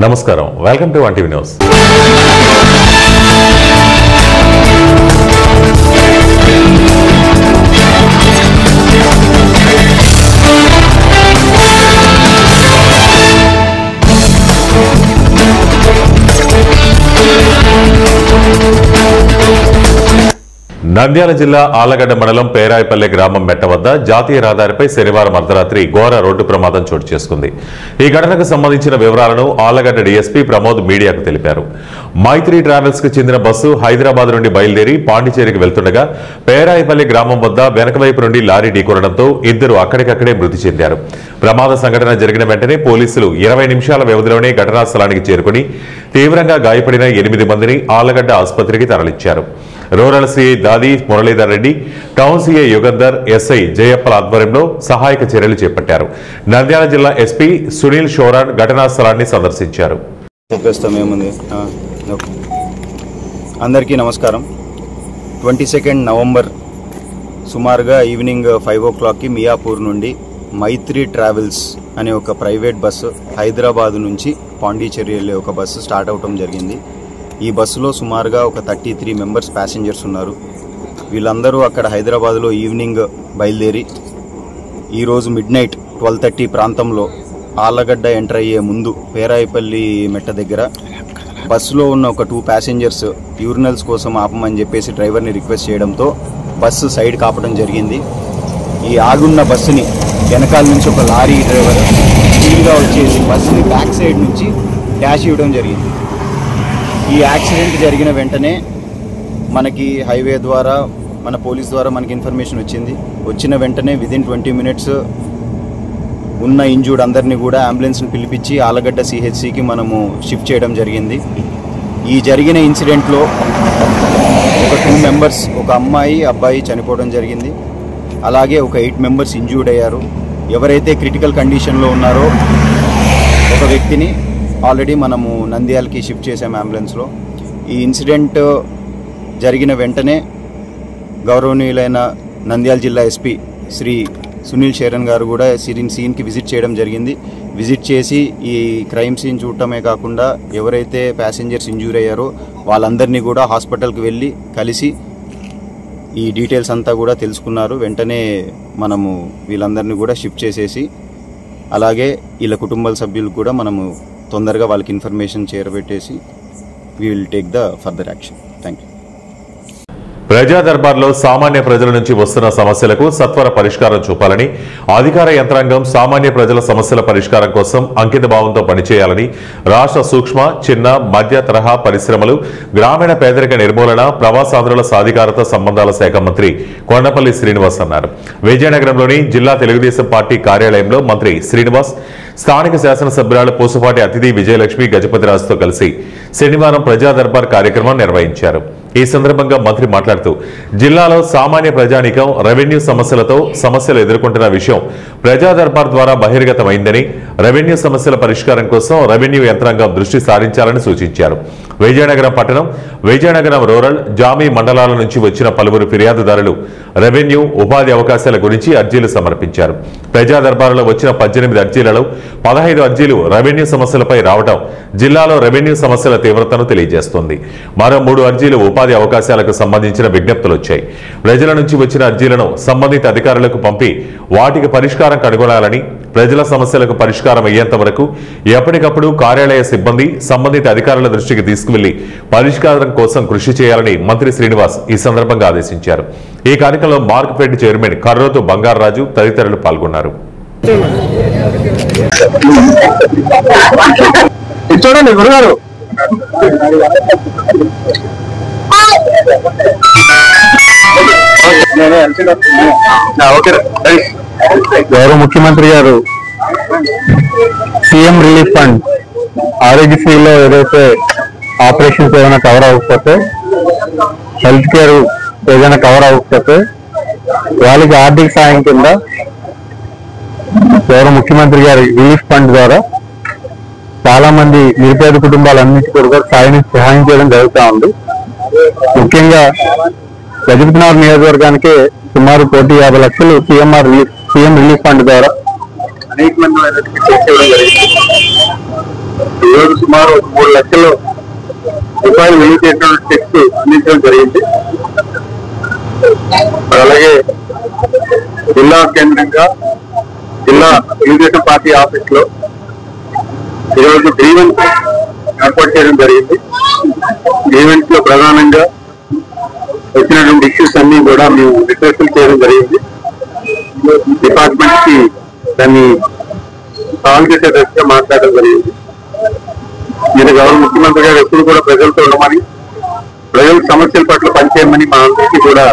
నమస్కారం, welcome to 1TV news. Nandyal జిల్లా ఆళ్లగడ్డ మండలం పేరాయపల్లె గ్రామం మెట్ట వద్ద జాతీయ రహదారిపై శనివారం అర్ధరాత్రి ఘోర రోడ్డు ప్రమాదం చోటు చేసుకుంది. ఈ ఘటనకు సంబంధించిన వివరాలను ఆళ్లగడ్డ డీఎస్పీ ప్రమోద్ మీడియాకు తెలిపారు. మైత్రి ట్రావెల్స్ కు చెందిన బస్సు హైదరాబాద్ నుండి బయలుదేరి పాండిచేరికి వెళ్తుండగా పేరాయపల్లె గ్రామం వద్ద వెనక వైపు నుండి లారీ ఢీకొనడంతో ఇద్దరు అక్కడికక్కడే మృతి చెందారు. ప్రమాద సంఘటన జరిగిన వెంటనే పోలీసులు 20 నిమిషాల వ్యవధిలోనే ఘటనా స్థలానికి చేరుకుని తీవ్రంగా గాయపడిన 8 మందిని ఆళ్లగడ్డ ఆసుపత్రికి తరలించారు. Rural CI Dadi Muralidhar Reddy, town CI Yugandhar, SI జయప్పల ఆధ్వర్యంలో సహాయక చర్యలు చేపట్టారు. నంద్యాల జిల్లా ఎస్పీ సునీల్ షోరాన్ ఘటనా స్థలాన్ని సందర్శించారు. అందరికీ నమస్కారం. 22 నవంబర్ సుమారుగా ఈవినింగ్ 5 o'clockకి మియాపూర్ నుండి మైత్రి ట్రావెల్స్ అనే ఒక ప్రైవేట్ బస్సు హైదరాబాద్ నుంచి పాండిచేరి వెళ్ళే ఒక బస్సు స్టార్ట్ అవటం జరిగింది. ఈ బస్సులో సుమారుగా ఒక 33 మెంబర్స్ ప్యాసింజర్స్ ఉన్నారు. వీళ్ళందరూ అక్కడ హైదరాబాద్లో ఈవినింగ్ బయలుదేరి ఈరోజు మిడ్నైట్ 12:30 ప్రాంతంలో ఆళ్లగడ్డ ఎంటర్ అయ్యే ముందు పేరాయపల్లి మెట్ట దగ్గర బస్సులో ఉన్న ఒక 2 ప్యాసింజర్స్ యూరినల్స్ కోసం ఆపమని చెప్పేసి డ్రైవర్ని రిక్వెస్ట్ చేయడంతో బస్సు సైడ్ కాపడం జరిగింది. ఈ ఆగున్న బస్సుని వెనకాల నుంచి ఒక లారీ డ్రైవర్ స్పీడ్గా వచ్చేసి బస్సుని బ్యాక్ సైడ్ నుంచి డాష్ ఇవ్వడం జరిగింది. ఈ యాక్సిడెంట్ జరిగిన వెంటనే మనకి హైవే ద్వారా మన పోలీస్ ద్వారా మనకి ఇన్ఫర్మేషన్ వచ్చింది. వచ్చిన వెంటనే విదిన్ 20 minutes ఉన్న ఇంజూర్డ్ అందరినీ కూడా అంబులెన్స్ని పిలిపించి ఆళ్లగడ్డ సిహెచ్సికి మనము షిఫ్ట్ చేయడం జరిగింది. ఈ జరిగిన ఇన్సిడెంట్లో ఒక 2 members, ఒక అమ్మాయి అబ్బాయి చనిపోవడం జరిగింది. అలాగే ఒక 8 members ఇంజూర్డ్ అయ్యారు. ఎవరైతే క్రిటికల్ కండిషన్లో ఉన్నారో ఒక వ్యక్తిని ఆల్రెడీ మనము నంద్యాలకి షిఫ్ట్ చేసాము అంబులెన్స్లో. ఈ ఇన్సిడెంట్ జరిగిన వెంటనే గౌరవనీయులైన నంద్యాల జిల్లా ఎస్పీ శ్రీ సునీల్ షేరన్ గారు కూడా సీన్కి విజిట్ చేయడం జరిగింది. విజిట్ చేసి ఈ క్రైమ్ సీన్ చూడటమే కాకుండా ఎవరైతే ప్యాసింజర్స్ ఇంజూర్ అయ్యారో వాళ్ళందరినీ కూడా హాస్పిటల్కి వెళ్ళి కలిసి ఈ డీటెయిల్స్ అంతా కూడా తెలుసుకున్నారు. వెంటనే మనము వీళ్ళందరినీ కూడా షిఫ్ట్ చేసేసి అలాగే వీళ్ళ కుటుంబ సభ్యులకు కూడా మనము తొందరగా వాళ్ళకి ఇన్ఫర్మేషన్ చేరబెట్టేసి we will take the further action. Thank you. ప్రజా దర్బార్లో సామాన్య ప్రజల నుంచి వస్తున్న సమస్యలకు సత్వర పరిష్కారం చూపాలని, అధికార యంత్రాంగం సామాన్య ప్రజల సమస్యల పరిష్కారం కోసం అంకిత భావంతో పనిచేయాలని రాష్ట్ర సూక్ష్మ, చిన్న, మధ్య తరహా పరిశ్రమలు, గ్రామీణ పేదరిక నిర్మూలన, ప్రవాసాంధ్రుల సాధికారత సంబంధాల శాఖ మంత్రి కొండపల్లి శ్రీనివాస్ అన్నారు. విజయనగరంలోని జిల్లా తెలుగుదేశం పార్టీ కార్యాలయంలో మంత్రి శ్రీనివాస్ స్థానిక శాసనసభ్యురాలు పూసపాటి అతిథి విజయలక్ష్మి గజపతిరాజుతో కలిసి శనివారం ప్రజా దర్బార్ కార్యక్రమం నిర్వహించారు. ఈ సందర్భంగా మంత్రి మాట్లాడుతూ జిల్లాలో సామాన్య ప్రజానీకం రెవెన్యూ సమస్యలు ఎదుర్కొంటున్న విషయం ప్రజా దర్బార్ ద్వారా బహిర్గతమైందని, రెవెన్యూ సమస్యల పరిష్కారం కోసం రెవెన్యూ యంత్రాంగం దృష్టి సారించాలని సూచించారు. విజయనగరం పట్టణం, విజయనగరం రూరల్, జామీ మండలాల నుంచి వచ్చిన పలువురు ఫిర్యాదుదారులు రెవెన్యూ, ఉపాధి అవకాశాల గురించి అర్జీలు సమర్పించారు. ప్రజా దర్బారులో వచ్చిన 18 అర్జీలలో 15 అర్జీలు రెవెన్యూ సమస్యలపై రావడం జిల్లాలో రెవెన్యూ సమస్యల తీవ్రతను తెలియజేస్తోంది. మరో 3 అర్జీలు ఉపాధి అవకాశాలకు సంబంధించిన విజ్ఞప్తులు వచ్చాయి. ప్రజల నుంచి వచ్చిన అర్జీలను సంబంధిత అధికారులకు పంపి వాటికి పరిష్కారం కనుగొనాలని, ప్రజల సమస్యలకు పరిష్కారం అయ్యేంత వరకు ఎప్పటికప్పుడు కార్యాలయ సిబ్బంది సంబంధిత అధికారుల దృష్టికి తీసుకువెళ్లి పరిష్కారం కోసం కృషి చేయాలని మంత్రి శ్రీనివాస్ ఈ సందర్భంగా ఆదేశించారు. ఈ కార్యక్రమంలో మార్కెట్ చైర్మన్ కర్రోతు బంగారరాజు తదితరులు పాల్గొన్నారు. చూడండి గురుగారు, గౌరవ ముఖ్యమంత్రి గారు సీఎం రిలీఫ్ ఫండ్ ఆరోగ్యశ్రీలో ఏదైతే ఆపరేషన్స్ ఏదైనా కవర్ అవ్వకపోతే, హెల్త్ కేర్ ఏదైనా కవర్ అవ్వకపోతే వాళ్ళకి ఆర్థిక సాయం కింద గౌరవ ముఖ్యమంత్రి గారి రిలీఫ్ ఫండ్ ద్వారా చాలా మంది నిరుపేద కుటుంబాలన్నింటికీ కూడా సహాయం చేయడం జరుగుతూ ఉంది. ముఖ్యంగా గజపతినగర్ నియోజకవర్గానికి సుమారు 1,50 లక్షలు సీఎం రిలీఫ్ ఫండ్ ద్వారా అనేక మంది ఈరోజు సుమారు 3 లక్షల రూపాయలు విలువ చేసినటువంటి చెక్స్ అందించడం జరిగింది. అలాగే జిల్లా కేంద్రంగా జిల్లా తెలుగుదేశం పార్టీ ఆఫీస్ లో ఈరోజు గ్రీవెన్స్ ఏర్పాటు చేయడం జరిగింది. గ్రీవెన్స్ లో ప్రధానంగా వచ్చినటువంటి ఇష్యూస్ అన్ని కూడా మేము డిస్కషన్ చేయడం జరిగింది. డిపార్ట్మెంట్ కి దాన్ని సాల్వ్ చేసే దశగా మాట్లాడడం జరిగింది. నేను గౌరవ ముఖ్యమంత్రి గారు ఎప్పుడు కూడా ప్రజలతో ఉండమని, ప్రజల సమస్యల పట్ల పనిచేయమని మా అందరికీ కూడా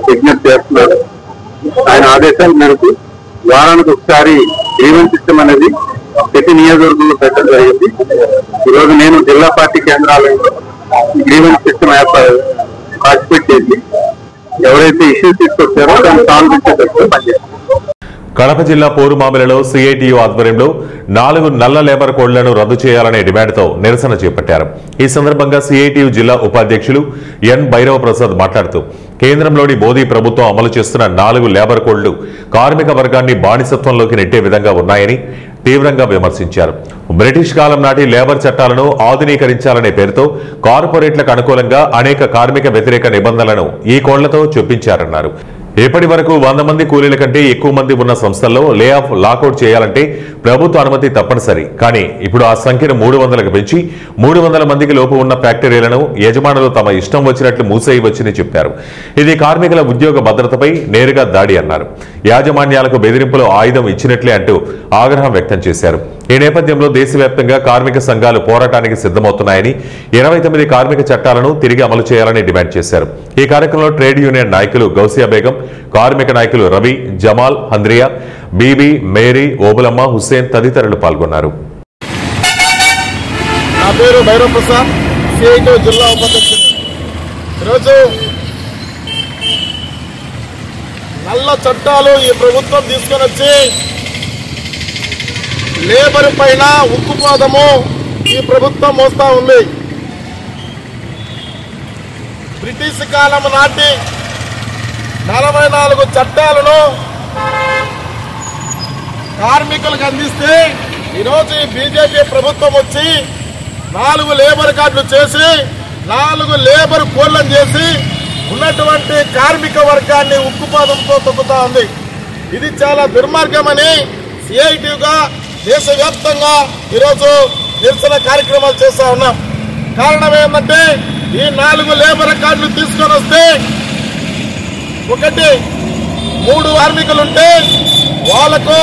విజ్ఞప్తి చేస్తున్నారు. ఆయన ఆదేశాల మేరకు వారానికి ఒకసారి గ్రీవెన్స్ సిస్టమ్ అనేది ప్రతి నియోజకవర్గంలో పెట్టడం జరిగింది. ఈరోజు నేను జిల్లా పార్టీ కేంద్రాలలో గ్రీవెన్స్ సిస్టమ్ పార్టిసిపేట్ చేసి ఎవరైతే ఇష్యూస్ తీసుకొచ్చారో దాన్ని సాల్వ్ చేసేటప్పుడు పనిచేస్తాం. కడప జిల్లా పోరుమామిలలో సిఐటియు ఆధ్వర్యంలో 4 నల్ల లేబర్ కోడ్లను రద్దు చేయాలనే డిమాండ్తో నిరసన చేపట్టారు. ఈ సందర్భంగా సిఐటియు జిల్లా ఉపాధ్యక్షులు ఎన్ భైరవ ప్రసాద్ మాట్లాడుతూ కేంద్రంలోని మోదీ ప్రభుత్వం అమలు చేస్తున్న 4 లేబర్ కోడ్లు కార్మిక వర్గాన్ని బానిసత్వంలోకి నెట్టే విధంగా ఉన్నాయని తీవ్రంగా విమర్శించారు. బ్రిటిష్ కాలం నాటి లేబర్ చట్టాలను ఆధునీకరించాలనే పేరుతో కార్పొరేట్లకు అనుకూలంగా అనేక కార్మిక వ్యతిరేక నిబంధనలను ఈ కోడ్లతో చొప్పించారన్నారు. ఇప్పటి వరకు 100 మంది కూలీల కంటే ఎక్కువ మంది ఉన్న సంస్థల్లో లే ఆఫ్ లాకౌట్ చేయాలంటే ప్రభుత్వ అనుమతి తప్పనిసరి. కానీ ఇప్పుడు ఆ సంఖ్యను 300కు పెంచి 300 మందికి లోపు ఉన్న ఫ్యాక్టరీలను యజమానులు తమ ఇష్టం వచ్చినట్లు మూసేయవచ్చని చెప్పారు. ఇది కార్మికుల ఉద్యోగ భద్రతపై నేరుగా దాడి అన్నారు. యాజమాన్యాలకు బెదిరింపులో ఆయుధం ఇచ్చినట్లే అంటూ ఆగ్రహం వ్యక్తం చేశారు. ఈ నేపథ్యంలో దేశవ్యాప్తంగా కార్మిక సంఘాలు పోరాటానికి సిద్దమవుతున్నాయని 29 కార్మిక చట్టాలను తిరిగి అమలు చేయాలని డిమాండ్ చేశారు. ఈ కార్యక్రమంలో ట్రేడ్ యూనియన్ నాయకులు గౌసియా బేగం, కార్మిక నాయకులు రవి, జమాల్, హంద్రియా, బీబీ, మేరీ, ఓబులమ్మ, హుస్సేన్ తదితరులు పాల్గొన్నారు. నా పేరు భైరవ ప్రసాద్, సిఐటియు జిల్లా ఉపాధ్యక్షుడు. ఈరోజు నల్ల చట్టాలు ఈ ప్రభుత్వం తీసుకొని వచ్చి లేబర్ పైన ఉక్కుపాదము ఈ ప్రభుత్వం మోస్తా ఉంది. బ్రిటిష్ కాలం నాటి 44 చట్టాలను కార్మికులకు అందిస్తే ఈరోజు ఈ బీజేపీ ప్రభుత్వం వచ్చి 4 లేబర్ కార్డులు చేసి 4 లేబర్ కోడ్లను చేసి ఉన్నటువంటి కార్మిక వర్గాన్ని ఉక్కుపాదంతో తొక్కుతా ఉంది. ఇది చాలా దుర్మార్గమని సిఐటియుగా దేశవ్యాప్తంగా ఈరోజు నిరసన కార్యక్రమాలు చేస్తా ఉన్నాం. కారణం ఏంటంటే ఈ 4 లేబర్ కార్డులు తీసుకొని వస్తే ఒకటి 3 కార్మికులుంటే వాళ్లకు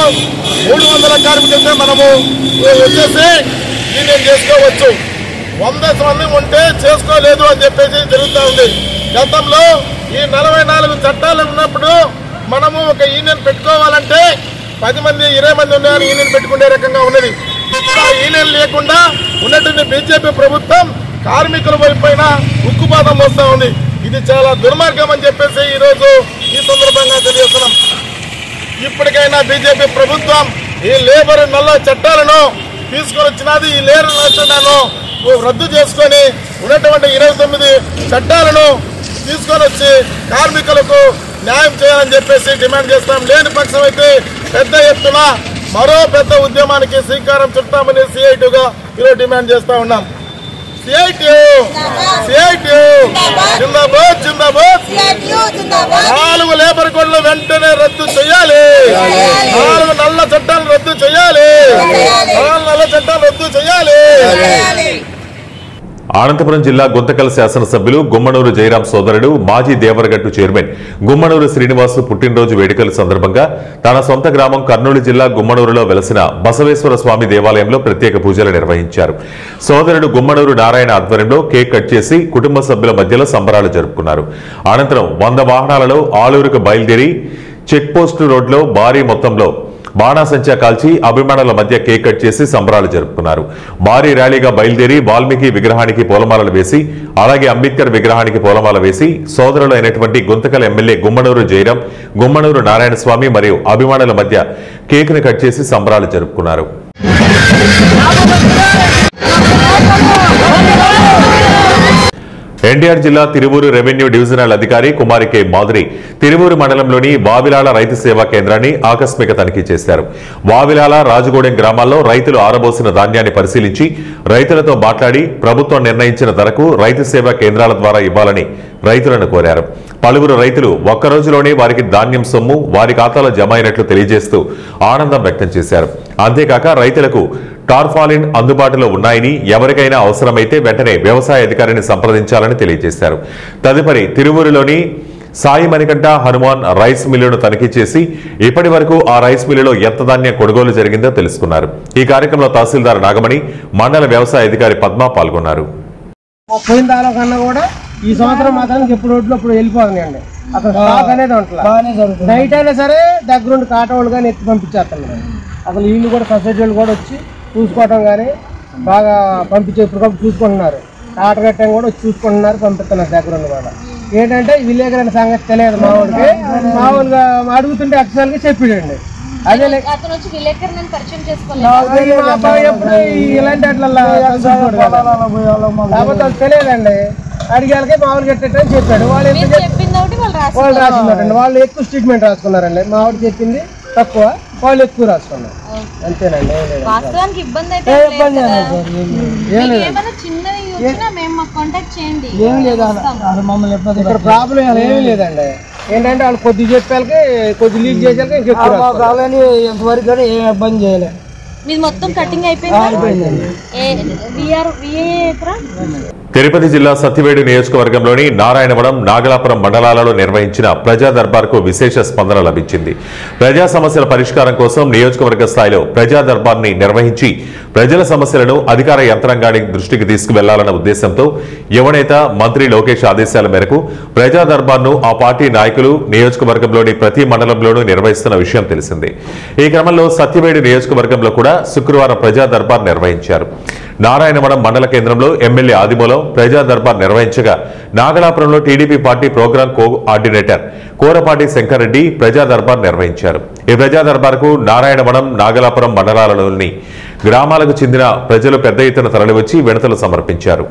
300 కార్మికులతో మనము వచ్చేసి యూనియన్ చేసుకోవచ్చు. 100 మంది ఉంటే చేసుకోలేదు అని చెప్పేసి జరుగుతూ ఉంది. గతంలో ఈ 44 చట్టాలు ఉన్నప్పుడు మనము ఒక యూనియన్ పెట్టుకోవాలంటే 10 మంది 20 మంది ఉన్నారని యూనియన్ పెట్టుకునే రకంగా ఉన్నది. ఇప్పుడు ఆ యూనియన్ లేకుండా ఉన్నటువంటి బీజేపీ ప్రభుత్వం కార్మికుల వైపున ఉక్కుపాదం వస్తూ ఉంది. ఇది చాలా దుర్మార్గం అని చెప్పేసి ఈరోజు ఈ సందర్భంగా తెలియజేస్తున్నాం. ఇప్పటికైనా బీజేపీ ప్రభుత్వం ఈ లేబర్ నల్ల చట్టాలను తీసుకొని వచ్చినది, ఈ లేబర్ నల్ల చట్టాలను రద్దు చేసుకొని ఉన్నటువంటి 29 చట్టాలను తీసుకొని వచ్చి కార్మికులకు న్యాయం చేయాలని చెప్పేసి డిమాండ్ చేస్తాం. లేని పక్షం అయితే పెద్ద ఎత్తున మరో పెద్ద ఉద్యమానికి శ్రీకారం చుట్టామని సిఐటియుగా ఈరోజు డిమాండ్ చేస్తా ఉన్నాం. సిఐటియు జిందాబాద్ జిందాబాద్. 4 లేబర్ కోడ్లు వెంటనే రద్దు చేయాలి. 4 నల్ల చట్టాలు రద్దు చేయాలి. 4 నల్ల చట్టాలు రద్దు చేయాలి. అనంతపురం జిల్లా గుంతకల్ శాసనసభ్యులు గుమ్మనూరు జయరాం సోదరుడు మాజీ దేవరగట్టు చైర్మన్ గుమ్మనూరు శ్రీనివాసు పుట్టినరోజు వేడుకల సందర్భంగా తన సొంత గ్రామం కర్నూలు జిల్లా గుమ్మనూరులో వెలసిన బసవేశ్వర స్వామి దేవాలయంలో ప్రత్యేక పూజలు నిర్వహించారు. సోదరుడు గుమ్మనూరు నారాయణ ఆధ్వర్యంలో కేక్ కట్ చేసి కుటుంబ సభ్యుల మధ్యలో సంబరాలు జరుపుకున్నారు. అనంతరం 100 వాహనాలలో ఆలూరుకు బయలుదేరి చెక్పోస్టు రోడ్లో భారీ మొత్తంలో బాణాసంచా కాల్చి అభిమానుల మధ్య కేక్ కట్ చేసి సంబరాలు జరుపుకున్నారు. భారీ ర్యాలీగా బయలుదేరి వాల్మీకి విగ్రహానికి పూలమాలలు వేసి అలాగే అంబేద్కర్ విగ్రహానికి పూలమాల వేసి సోదరులు అయినటువంటి గుంతకల్ ఎమ్మెల్యే గుమ్మనూరు జయరాం, గుమ్మనూరు నారాయణ స్వామి మరియు అభిమానుల మధ్య కేక్ ను కట్ చేసి సంబరాలు జరుపుకున్నారు. ఎన్టీఆర్ జిల్లా తిరువూరు రెవెన్యూ డివిజనల్ అధికారి కుమారి కె మాధురి తిరువూరు మండలంలోని వావిలాల రైతు సేవా కేంద్రాన్ని ఆకస్మిక తనిఖీ చేశారు. వావిలాల రాజగూడెం గ్రామాల్లో రైతులు ఆరబోసిన ధాన్యాన్ని పరిశీలించి రైతులతో మాట్లాడి ప్రభుత్వం నిర్ణయించిన ధరకు రైతు సేవా కేంద్రాల ద్వారా ఇవ్వాలని రైతులను కోరారు. పలువురు రైతులు ఒక్కరోజులోనే వారికి ధాన్యం సొమ్ము వారి ఖాతాలో జమ అయినట్లు తెలియజేస్తూ ఆనందం వ్యక్తం చేశారు. అంతేకాక రైతులకు టార్పాలిన్ అందుబాటులో ఉన్నాయని ఎవరికైనా అవసరమైతే వెంటనే వ్యవసాయ అధికారిని సంప్రదించాలని తెలియజేశారు. తదుపరి తిరువూరులోని సాయి మణికంఠ హనుమాన్ రైస్ మిల్లును తనిఖీ చేసి ఇప్పటి వరకు ఆ రైస్ మిల్లులో ఎంత ధాన్యం కొనుగోలు జరిగిందో తెలుసుకున్నారు. ఈ కార్యక్రమంలో తహసీల్దార్ నాగమణి, మండల వ్యవసాయ అధికారి పద్మ పాల్గొన్నారు. పోయిన దాని కన్నా కూడా ఈ సంవత్సరం మాత్రం ఎప్పుడు రోడ్లు ఇప్పుడు వెళ్ళిపోతున్నాయండి. అసలు స్టాక్ అనేది ఉంటుంది. నైట్ అయినా సరే దగ్గరుండి కాటవాళ్ళు కానీ ఎత్తి పంపించేస్తున్నారు. అసలు వీళ్ళు కూడా సొసైటీ వాళ్ళు కూడా వచ్చి చూసుకోవటం కానీ బాగా పంపించే ఇప్పుడు చూసుకుంటున్నారు. ఆటగట్టం కూడా వచ్చి చూసుకుంటున్నారు, పంపిస్తున్నారు దగ్గరుండి కూడా. ఏంటంటే విలేకరైన సంగతి తెలియదు మామూలుగా. మామూలుగా అడుగుతుంటే అక్షరాలకి చెప్పాడండి. అదే ఎప్పుడు ఇలాంటి అట్లా కాకపోతే తెలియదండి. అడిగాలకే మామూలు కట్టేటని చెప్పాడు. వాళ్ళు రాసిందండి. వాళ్ళు ఎక్కువ స్టేట్మెంట్ రాసుకున్నారండి. మావాడు చెప్పింది తక్కువ, వాళ్ళు ఎక్కువ రాసుకున్నారు. అంతేనండి. ఇక్కడ ప్రాబ్లం ఏమీ లేదండి. ఏంటంటే వాళ్ళు కొద్ది చెప్పాలకి కొద్ది లీక్ చేసాక ఎంతవరకు కానీ ఏం ఇబ్బంది చేయలేదు. మీది మొత్తం కటింగ్ అయిపోయింది. తిరుపతి జిల్లా సత్యవేడు నియోజకవర్గంలోని నారాయణవరం, నాగలాపురం మండలాలలో నిర్వహించిన ప్రజా దర్బార్కు విశేష స్పందన లభించింది. ప్రజా సమస్యల పరిష్కారం కోసం నియోజకవర్గ స్థాయిలో ప్రజా దర్బార్ని నిర్వహించి ప్రజల సమస్యలను అధికార యంత్రాంగానికి దృష్టికి తీసుకువెళ్లాలన్న ఉద్దేశంతో యువనేత మంత్రి లోకేష్ ఆదేశాల మేరకు ప్రజా దర్బార్ను ఆ పార్టీ నాయకులు నియోజకవర్గంలోని ప్రతి మండలంలోనూ నిర్వహిస్తున్న విషయం తెలిసిందే. ఈ క్రమంలో సత్యవేడు నియోజకవర్గంలో కూడా శుక్రవారం ప్రజా దర్బార్ నిర్వహించారు. నారాయణవరం మండల కేంద్రంలో ఎమ్మెల్యే ఆదిమూలం ప్రజా దర్బార్ నిర్వహించగా నాగలాపురంలో TDP party program coordinator Korapati Shankar Reddy ప్రజా దర్బార్ నిర్వహించారు. ఈ ప్రజా దర్బార్కు నారాయణవరం, నాగలాపురం మండలాలలోని గ్రామాలకు చెందిన ప్రజలు పెద్ద ఎత్తున తరలివచ్చి వినతులు సమర్పించారు.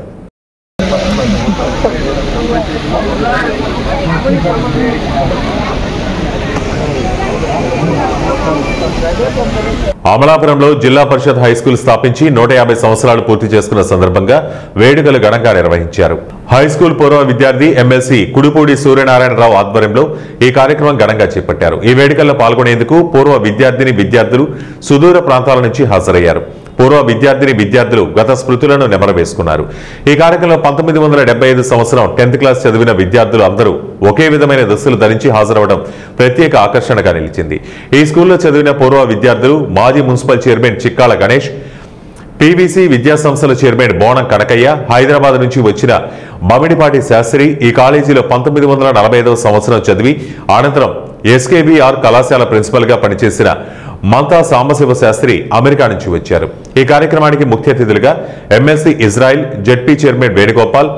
అమలాపురంలో జిల్లా పరిషత్ హైస్కూల్ స్థాపించి 150 సంవత్సరాలు పూర్తి చేసుకున్న సందర్భంగా వేడుకలు ఘనంగా నిర్వహించారు. హైస్కూల్ పూర్వ విద్యార్థి ఎమ్మెల్సీ కుడుపూడి సూర్యనారాయణరావు ఆధ్వర్యంలో ఈ కార్యక్రమం ఘనంగా చేపట్టారు. ఈ వేడుకల్లో పాల్గొనేందుకు పూర్వ విద్యార్థిని విద్యార్థులు సుదూర ప్రాంతాల నుంచి హాజరయ్యారు. పూర్వ విద్యార్థిని విద్యార్థులు గత స్మృతులను నెమరవేసుకున్నారు. ఈ కార్యక్రమంలో 1975 సంవత్సరం 10th క్లాస్ చదివిన విద్యార్థులు అందరూ ఒకే విధమైన దుస్తులు ధరించి హాజరవడం ప్రత్యేక ఆకర్షణగా నిలిచింది. ఈ స్కూల్లో చదివిన పూర్వ విద్యార్థులు మాజీ municipal chairman Chikkala Ganesh, PVC విద్యాసంస్థల చైర్మన్ బోనం కనకయ్య, హైదరాబాద్ నుంచి వచ్చిన మమిడిపాటి శాస్త్రి ఈ కాలేజీలో 1945 సంవత్సరం చదివి అనంతరం ఎస్కేబీఆర్ కళాశాల ప్రిన్సిపల్ గా పనిచేసిన మంతా సాంబశివ శాస్త్రి అమెరికా నుంచి వచ్చారు. ఈ కార్యక్రమానికి ముఖ్య అతిథులుగా MLC Israel, ZP chairman Venugopal,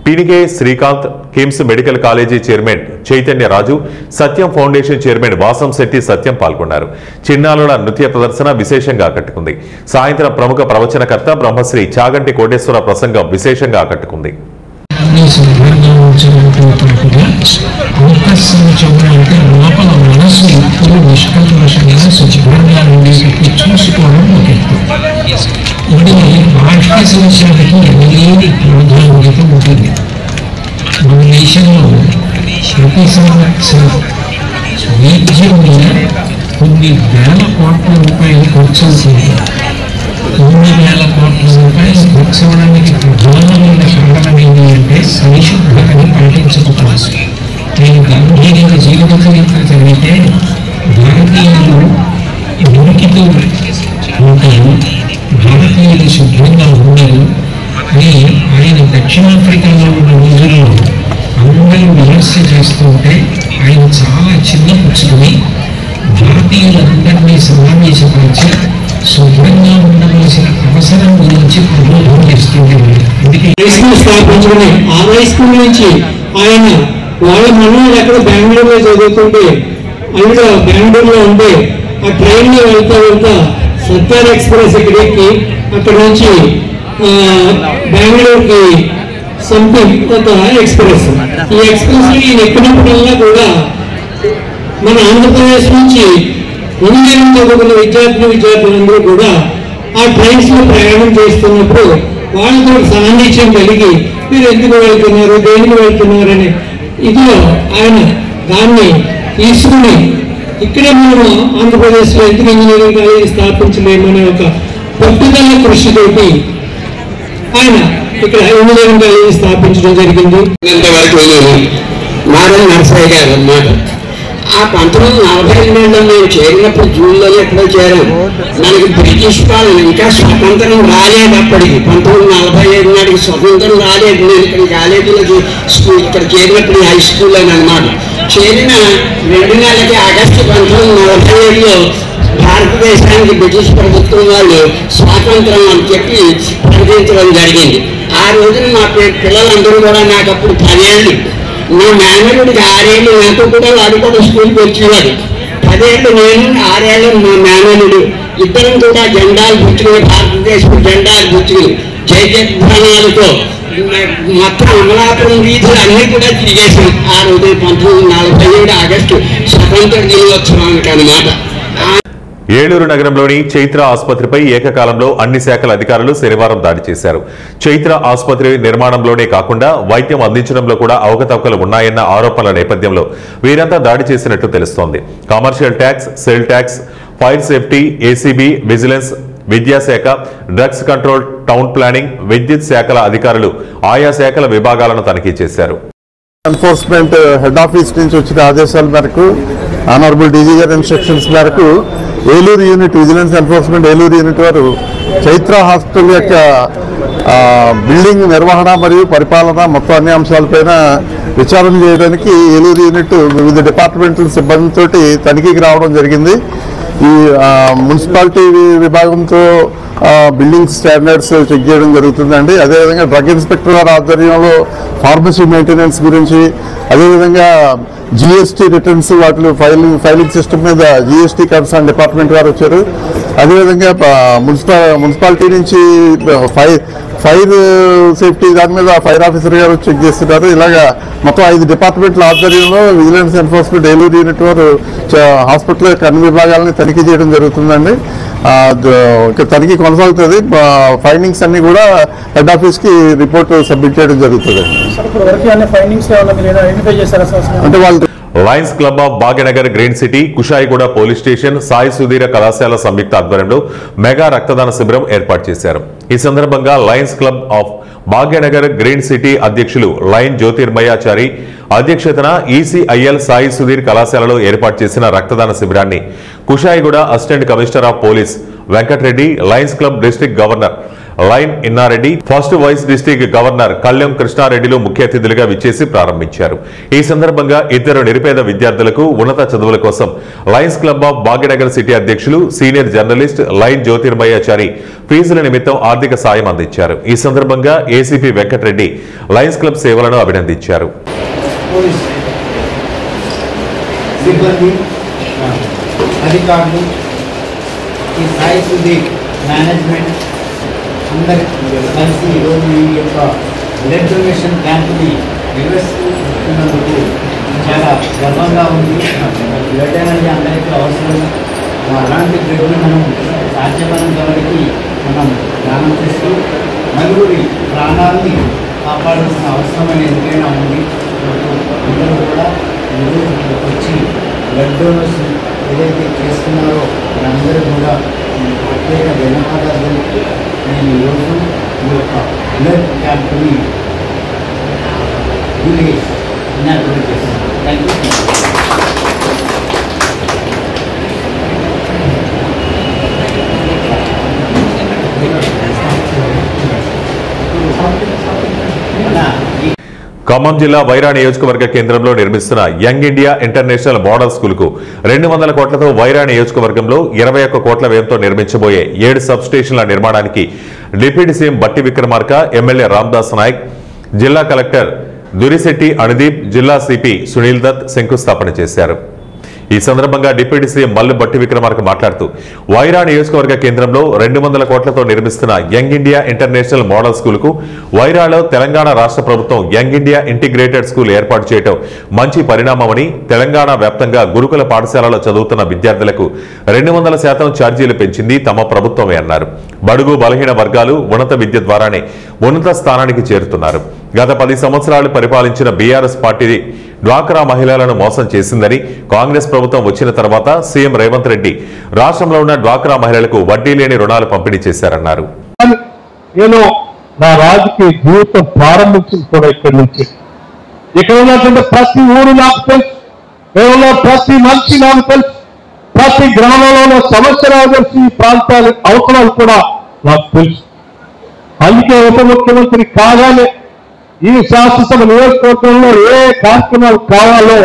Pinike Srikanth, KIMS medical college chairman Chaitanya Raju, Satyam foundation chairman Vasamsetti Satyam పాల్గొన్నారు. చిన్నారుల నృత్య ప్రదర్శన విశేషంగా ఆకట్టుకుంది. సాయంత్రం ప్రముఖ ప్రవచనకర్త బ్రహ్మశ్రీ చాగంటి కోటేశ్వర ప్రసంగం విశేషంగా ఆకట్టుకుంది. అవకాశించబడితే లోపల మనసు ఎప్పుడు నిష్కల్మషంగా శుచిభంగా ఉండేటట్టు చూసుకోవడం ఒక ఎత్తు. ఇది బాహ్య సంవత్సరానికి ఎనలేని ప్రాధాన్యత ఉంటుంది. మన దేశంలో ప్రతి సంవత్సరం వైద్యం మీద కొన్ని వేల కోట్ల రూపాయలు ఖర్చు అవుతుంది. 9,000 కోట్ల రూపాయలు ఖర్చు అవడానికి ప్రధానమైన కారణం ఏంటి అంటే పరిశుభ్రతని పాటించకపోవచ్చు. నేను గంభీరంగా జీవిత చరిత్ర చదివితే భారతీయులు మురికితో ఉంటారు, భారతీయులు శుభ్రంగా ఉండరు అని ఆయన దక్షిణాఫ్రికాలో ఉన్న రోజుల్లో అందరూ విమర్శ చేస్తుంటే ఆయన చాలా చిన్న పుచ్చుకుని భారతీయులందరినీ సమావేశపరిచి శుభ్రంగా ఉండవలసిన అవసరం గురించి ప్రబోధం చేస్తుండేవారు. అందుకే హై స్కూల్ స్థాపించుకుని ఆ హై స్కూల్ నుంచి ఆయన వాళ్ళ మనవాళ్ళు ఎక్కడ బెంగళూరులో చదువుతుంటే అందులో బెంగళూరులో ఉంటే ఆ ట్రైన్లో వెళ్తా సత్యార్ ఎక్స్ప్రెస్ ఇక్కడ ఎక్కి అక్కడ నుంచి బెంగళూరుకి సంథింగ్ ఒక ఎక్స్ప్రెస్. ఈ ఎక్స్ప్రెస్ ఈయన ఎక్కినప్పుడల్లా కూడా మన ఆంధ్రప్రదేశ్ నుంచి ఇంజనీరింగ్ చదువుకున్న విద్యార్థులందరూ కూడా ఆ ట్రైన్స్ లో ప్రయాణం చేస్తున్నప్పుడు వాళ్ళతో సాన్నిధ్యం కలిగి మీరు ఎందుకు వెళ్తున్నారు, దేనికి వెళ్తున్నారు అనే ఇదిలో ఆయన దాన్ని తీసుకుని ఇక్కడే మేము ఆంధ్రప్రదేశ్లో ఎందుకు ఇంజనీరింగ్ కాలేజీ స్థాపించలేమనే ఒక పట్టుదల కృషితోటి ఆయన ఇక్కడ ఇంజనీరింగ్ కాలేజీ స్థాపించడం జరిగింది. ఇంతవరకు మాధవ్ నరసయ్య గారు అన్నమాట. ఆ 1948లో మేము చేరినప్పుడు జూన్లోనే ఎక్కడో చేరాము. మనకి బ్రిటిష్ పాలన ఇంకా స్వతంత్రం రాలేదు. అప్పటికి 1947 నాటికి స్వతంత్రం రాలేదు. నేను ఇక్కడ కాలేజీలో ఇక్కడ చేరినప్పుడు హై స్కూల్లో అనమాట. చేరిన 2 నెలలకి ఆగస్టు 1947లో భారతదేశానికి బ్రిటిష్ ప్రభుత్వం వాళ్ళు స్వాతంత్రం అని చెప్పి ప్రకటించడం జరిగింది. ఆ రోజున మా పిల్లలందరూ కూడా నాకు అప్పుడు 10 ఏళ్ళు, నా మేనలుడికి 6 ఏళ్ళు, నాతో కూడా వాడు కూడా స్కూల్కి వచ్చేవాడు. 10 ఏళ్ళు నేను, 6 ఏళ్ళు మా మేనలుడు, ఇద్దరం కూడా జెండాలు పుచ్చుకుని భారతదేశం జెండాలు పుచ్చుకుని జయజయధ్వానాలతో మొత్తం అమలాపురం వీధులు అన్నీ కూడా తిరిగేసాం. ఆ రోజు 1947 ఆగస్టు స్వతంత్ర దినోత్సవానికి అన్నమాట. ఏలూరు నగరంలోని చైత్ర ఆసుపత్రిపై ఏకకాలంలో అన్ని శాఖల అధికారులు శనివారం దాడి చేశారు. చైత్ర ఆసుపత్రి నిర్మాణంలోనే కాకుండా వైద్యం అందించడంలో కూడా అవకతవకలు ఉన్నాయన్న ఆరోపణల నేపథ్యంలో వీరంతా దాడి చేసినట్టు తెలుస్తోంది. Commercial tax, cell tax, fire safety, ACB, vigilance, విద్యాశాఖ, డ్రగ్స్ కంట్రోల్, టౌన్ ప్లానింగ్, విద్యుత్ శాఖల అధికారులు ఆయా శాఖల విభాగాలను తనిఖీ చేశారు. ఎన్ఫోర్స్మెంట్ హెడ్ ఆఫీస్ నుంచి వచ్చిన ఆదేశాల మేరకు, ఆనరబుల్ డీజీ గారి ఇన్స్ట్రక్షన్స్ మేరకు Eluru unit, vigilance enforcement Eluru unit వారు చైత్ర హాస్పిటల్ యొక్క బిల్డింగ్ నిర్వహణ మరియు పరిపాలన మొత్తం అన్ని అంశాలపైన విచారణ చేయడానికి ఏలూరు యూనిట్ వివిధ డిపార్ట్మెంట్ల సిబ్బందితో తనిఖీకి రావడం జరిగింది. ఈ మున్సిపాలిటీ విభాగంతో బిల్డింగ్ స్టాండర్డ్స్ చెక్ చేయడం జరుగుతుందండి. అదేవిధంగా డ్రగ్ ఇన్స్పెక్టర్ వారి ఆధ్వర్యంలో ఫార్మసీ మెయింటెనెన్స్ గురించి, అదేవిధంగా జిఎస్టీ రిటర్న్స్ వాటి ఫైలింగ్ సిస్టమ్ మీద జిఎస్టీ కన్సర్న్ డిపార్ట్మెంట్ వారు వచ్చారు. అదేవిధంగా మున్సిపాలిటీ నుంచి ఫైర్ సేఫ్టీ దాని మీద ఫైర్ ఆఫీసర్ గారు చెక్ చేస్తున్నారు. ఇలాగా మొత్తం 5 డిపార్ట్మెంట్ల ఆధ్వర్యంలో విజిలెన్స్ ఎన్ఫోర్స్మెంట్ ఏలూరు యూనిట్ వారు హాస్పిటల్ యొక్క అన్ని విభాగాలని తనిఖీ చేయడం జరుగుతుందండి. తనిఖీ కొనసాగుతుంది. ఫైండింగ్స్ అన్ని కూడా హెడ్ ఆఫీస్ కి రిపోర్ట్ సబ్మిట్ చేయడం జరుగుతుంది. అంటే వాళ్ళు Lions club of Bhagyanagar, green city, Kushaiguda police station, Sai Sudheera కళాశాల సంయుక్త ఆధ్వర్యంలో మెగా రక్తదాన శిబిరం ఏర్పాటు చేశారు. ఈ సందర్భంగా lions club of Bhagyanagar, green city అధ్యక్షులు లయన్ జ్యోతిర్మయాచారి అధ్యక్షతన ఈసీఐఎల్ సాయి సుధీర్ కళాశాలలో ఏర్పాటు చేసిన రక్తదాన శిబిరాన్ని Kushaiguda assistant commissioner of police Venkata Reddy, lions club district governor lion Inna Reddy, first vice district governor Kalyam కృష్ణారెడ్డిలు ముఖ్య అతిథులుగా విచ్చేసి ప్రారంభించారు. ఈ సందర్భంగా 2 నిరుపేద విద్యార్థులకు ఉన్నత చదువుల కోసం Lions club of Bhagyanagar city అధ్యక్షులు సీనియర్ జర్నలిస్ట్ లైన్ జ్యోతిర్మయాచారి ఫీజుల నిమిత్తం ఆర్థిక సాయం అందించారు. ఈ సందర్భంగా ఏసీపీ వెంకటరెడ్డి లయన్స్ క్లబ్ సేవలను అభినందించారు. అందరి కలిసి ఈరోజు ఈ యొక్క బ్లడ్ డొనేషన్ క్యాంప్ని నిర్వహిస్తున్నందుకు చాలా గర్వంగా ఉంది. బ్లడ్ అనేది అందరికీ అవసరం. అలాంటి బ్లడ్ని మనం సాధ్యమైనంత వరకు మనం దానం చేస్తూ నలుగురి ప్రాణాలని కాపాడాల్సిన అవసరం అనేది ఎంతైనా ఉంది. అందరూ కూడా ఈరోజు వచ్చి బ్లడ్ డొనేషన్ ఏదైతే చేస్తున్నారో అందరూ కూడా ప్రత్యేక ధన్యవాదాలు. నేను ఈరోజు ఈ యొక్క బ్లడ్ క్యాంప్ని ఇనాగ్రేట్ చేస్తున్నాను. Thank you. ఖమ్మం జిల్లా వైరా నియోజకవర్గ కేంద్రంలో నిర్మిస్తున్న young India international model school కు 200 కోట్లతో వైరా నియోజకవర్గంలో 21 కోట్ల వ్యయంతో నిర్మించబోయే 7 సబ్ స్టేషన్ల నిర్మాణానికి డిప్యూటీ సీఎం బట్టి విక్రమార్క, ఎమ్మెల్యే రామ్దాస్ నాయక్, జిల్లా కలెక్టర్ దురిశెట్టి అణుదీప్, జిల్లా సిపి సునీల్ దత్ శంకుస్థాపన చేశారు. ఈ సందర్భంగా డిప్యూటీ సీఎం మల్లు బట్టి విక్రమార్క మాట్లాడుతూ వైరా నియోజకవర్గ కేంద్రంలో 200 కోట్లతో నిర్మిస్తున్న young India international model school కు వైరాలో తెలంగాణ రాష్ట్ర ప్రభుత్వం యంగ్ ఇండియా ఇంటిగ్రేటెడ్ స్కూల్ ఏర్పాటు చేయడం మంచి పరిణామమని, తెలంగాణ వ్యాప్తంగా గురుకుల పాఠశాలలో చదువుతున్న విద్యార్థులకు 200% ఛార్జీలు పెంచింది తమ ప్రభుత్వమే అన్నారు. బడుగు బలహీన వర్గాలు ఉన్నత విద్య ద్వారానే ఉన్నత స్థానానికి చేరుతున్నారు. గత 10 సంవత్సరాలు పరిపాలించిన బీఆర్ఎస్ పార్టీ డ్వాక్రా మహిళలను మోసం చేసిందని, కాంగ్రెస్ ప్రభుత్వం వచ్చిన తర్వాత సీఎం రేవంత్ రెడ్డి రాష్ట్రంలో ఉన్న డ్వాక్రా మహిళలకు వడ్డీ లేని రుణాలు పంపిణీ చేశారన్నారు. నేను నా రాజకీయ జీవితం ప్రారంభించింది కూడా ఇక్కడి నుంచి. ఇక్కడ ఉన్నటువంటి ప్రతి ఊరు నాకు తెలుసు, కేవలం ప్రతి మనిషి నాకు తెలుసు, ప్రతి గ్రామంలో ఉన్న సమస్యలు తెలిసి ఈ ప్రాంతాల అవసరాలు కూడా నాకు తెలుసు. అందుకే ఉప ముఖ్యమంత్రి కాగానే ఈ శాసనసభ నియోజకవర్గంలో ఏ కార్యక్రమాలు కావాలో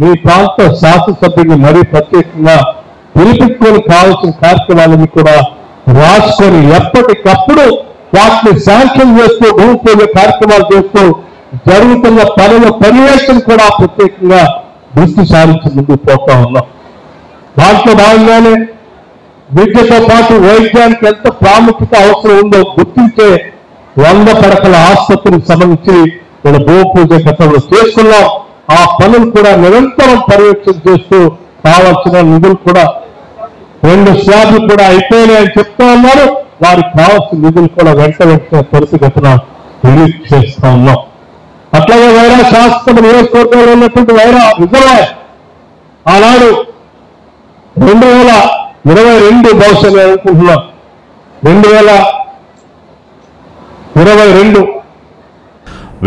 మీ ప్రాంత శాసనసభ్యుని మరీ ప్రత్యేకంగా పిలిపించుకొని కావాల్సిన కార్యక్రమాలని కూడా రాసుకొని ఎప్పటికప్పుడు వాటిని శాంక్షన్ చేస్తూ భూమి పూజ కార్యక్రమాలు చేస్తూ జరుగుతున్న పనుల పర్యవేక్షణ కూడా ప్రత్యేకంగా దృష్టి సారించి ముందుకు పోతా ఉన్నాం. దాంట్లో భాగంగానే విద్యతో పాటు వైద్యానికి ఎంత ప్రాముఖ్యత అవసరం ఉందో గుర్తించే 100 పడకల ఆసుపత్రికి సంబంధించి నేను భూమి పూజ గతంలో చేసుకున్నాం. ఆ పనులు కూడా నిరంతరం పర్యవేక్షణ చేస్తూ కావాల్సిన నిధులు కూడా 2 స్లాబ్లు కూడా అయిపోయినాయని చెప్తా ఉన్నారు. వారికి కావాల్సిన నిధులు కూడా వెంటనే త్వరితగతిన రిలీజ్ చేస్తా ఉన్నాం. అట్లాగే వైరా శాసనసభ నియోజకవర్గంలో ఉన్నటువంటి వైరా రిజర్వాయర్ ఆనాడు 2022 బహుశా అనుకుంటున్నాం 2022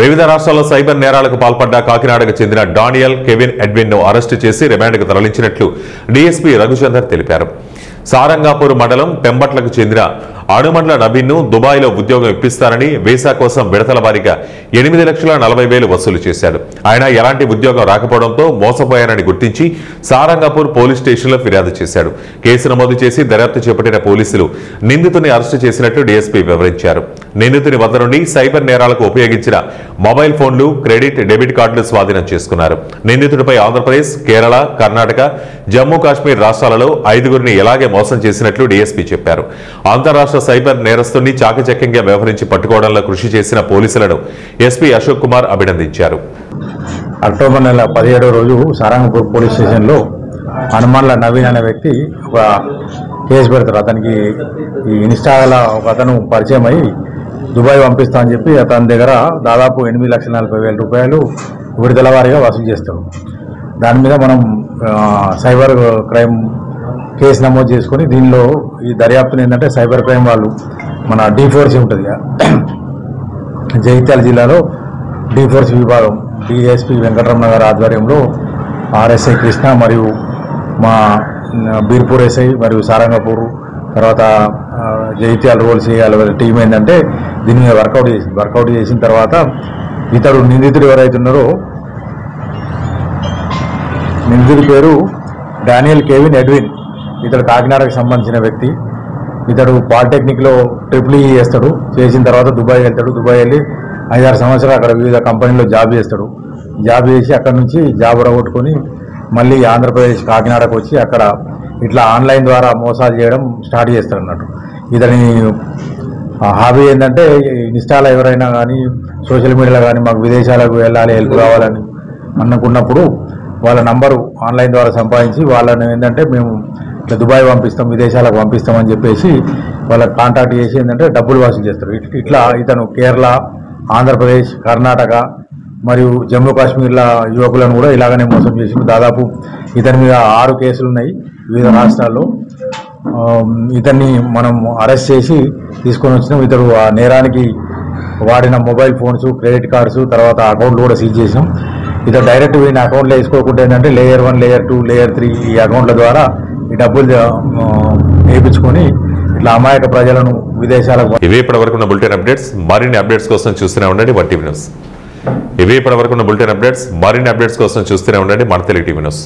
వివిధ రాష్ట్రాల్లో సైబర్ నేరాలకు పాల్పడ్డ కాకినాడకు చెందిన డానియల్ కెవిన్ ఎడ్విన్ ను అరెస్టు చేసి రిమాండ్కు తరలించినట్లు డీఎస్పీ రఘుచందర్ తెలిపారు. సారంగాపూర్ మండలం పెంబట్లకు చెందిన అణుమండ్ల నవీన్ ను దుబాయ్లో ఉద్యోగం ఇప్పిస్తారని వీసా కోసం విడతల వారీగా 8,40,000 వసూలు చేశాడు. ఆయన ఎలాంటి ఉద్యోగం రాకపోవడంతో మోసపోయానని గుర్తించి సారంగాపూర్ పోలీస్ స్టేషన్లో ఫిర్యాదు చేశాడు. కేసు నమోదు చేసి దర్యాప్తు చేపట్టిన పోలీసులు నిందితుని అరెస్టు చేసినట్లు డీఎస్పీ వివరించారు. నిందితుని వద్ద నుండి సైబర్ నేరాలకు ఉపయోగించిన మొబైల్ ఫోన్లు, క్రెడిట్, డెబిట్ కార్డులు స్వాధీనం చేసుకున్నారు. నిందితుడిపై ఆంధ్రప్రదేశ్, కేరళ, కర్ణాటక, జమ్మూ కాశ్మీర్ రాష్ట్రాలలో 5గురిని ఎలాగే మోసం చేసినట్లు డీఎస్పీ చెప్పారు. అంతరాష్ట్ర సైబర్ నేరస్తుని చాకచక్యంగా వ్యవహరించి పట్టుకోవడంలో కృషి చేసిన పోలీసులను ఎస్పీ అశోక్ కుమార్ అభినందించారు. అక్టోబర్ నెల 17వ రోజు సారంగపూర్ పోలీస్ స్టేషన్లో హనుమాన్ల నవీన్ అనే వ్యక్తి ఒక కేసు పెడతారు. అతనికి ఈ ఇన్స్టాలో ఒక అతను పరిచయం అయ్యి దుబాయ్ పంపిస్తామని చెప్పి అతని దగ్గర దాదాపు 8,40,000 రూపాయలు విడుదల వారీగా వసూలు చేస్తాడు. దాని మీద మనం సైబర్ క్రైమ్ కేసు నమోదు చేసుకొని దీనిలో ఈ దర్యాప్తుని ఏంటంటే సైబర్ క్రైమ్ వాళ్ళు మన D4C ఉంటుంది జగిత్యాల జిల్లాలో D4C విభాగం డిఎస్పీ వెంకటరమణ గారి ఆధ్వర్యంలో ఆర్ఎస్ఐ కృష్ణ మరియు మా బీర్పూర్ ఎస్ఐ మరియు సారంగపూర్ తర్వాత జగిత్యాల రోల్ చేయాలి టీం ఏంటంటే దీని మీద వర్కౌట్ చేసిన తర్వాత ఇతడు నిందితుడు ఎవరైతే ఉన్నారో నిందితుడి పేరు డానియల్ కెవిన్ ఎడ్విన్. ఇతడు కాకినాడకు సంబంధించిన వ్యక్తి. ఇతడు పాలిటెక్నిక్లో ట్రిపుల్ ఈ చేస్తాడు. చేసిన తర్వాత దుబాయ్ వెళ్తాడు. దుబాయ్ వెళ్ళి 5-6 సంవత్సరాలు అక్కడ వివిధ కంపెనీలో జాబ్ చేస్తాడు. జాబ్ చేసి అక్కడ నుంచి జాబ్ రాగొట్టుకొని మళ్ళీ ఆంధ్రప్రదేశ్ కాకినాడకు వచ్చి అక్కడ ఇట్లా ఆన్లైన్ ద్వారా మోసాలు చేయడం స్టార్ట్ చేస్తాడు అన్నట్టు. ఇతని హాబీ ఏంటంటే ఇన్స్టాలో ఎవరైనా కానీ సోషల్ మీడియాలో కానీ మాకు విదేశాలకు వెళ్ళాలి, హెల్ప్ కావాలని అనుకున్నప్పుడు వాళ్ళ నంబరు ఆన్లైన్ ద్వారా సంపాదించి వాళ్ళని ఏంటంటే మేము ఇట్లా దుబాయ్ పంపిస్తాం, విదేశాలకు పంపిస్తామని చెప్పేసి వాళ్ళకి కాంటాక్ట్ చేసి ఏంటంటే డబ్బులు వసూలు చేస్తారు. ఇట్లా ఇతను కేరళ, ఆంధ్రప్రదేశ్, కర్ణాటక మరియు జమ్మూ కాశ్మీర్ల యువకులను కూడా ఇలాగనే మోసం చేసి దాదాపు ఇతని మీద 6 కేసులు ఉన్నాయి వివిధ రాష్ట్రాల్లో. ఇతన్ని మనం అరెస్ట్ చేసి తీసుకొని వచ్చినాం. ఇతడు ఆ నేరానికి వాడిన మొబైల్ ఫోన్స్, క్రెడిట్ కార్డ్స్, తర్వాత అకౌంట్లు కూడా సీజ్ చేసినాం. ఇతను డైరెక్ట్ వీడిని అకౌంట్లో వేసుకోకుండా ఏంటంటే లేయర్ 1, లేయర్ 2, లేయర్ 3 ఈ అకౌంట్ల ద్వారా ఈ డబ్బులు వేయించుకొని ఇట్లా అమాయక ప్రజలను విదేశాలకు. ఇవే ఇప్పటివరకు ఉన్న బులెటిన్ అప్డేట్స్. మరిన్ని అప్డేట్స్ కోసం చూస్తూనే ఉండండి వన్ టీవీ న్యూస్. ఇవే ఇప్పటివరకు ఉన్న బులెటిన్ అప్డేట్స్. మరిన్ని అప్డేట్స్ కోసం చూస్తూనే ఉండండి మన తెలుగు టీవీ న్యూస్.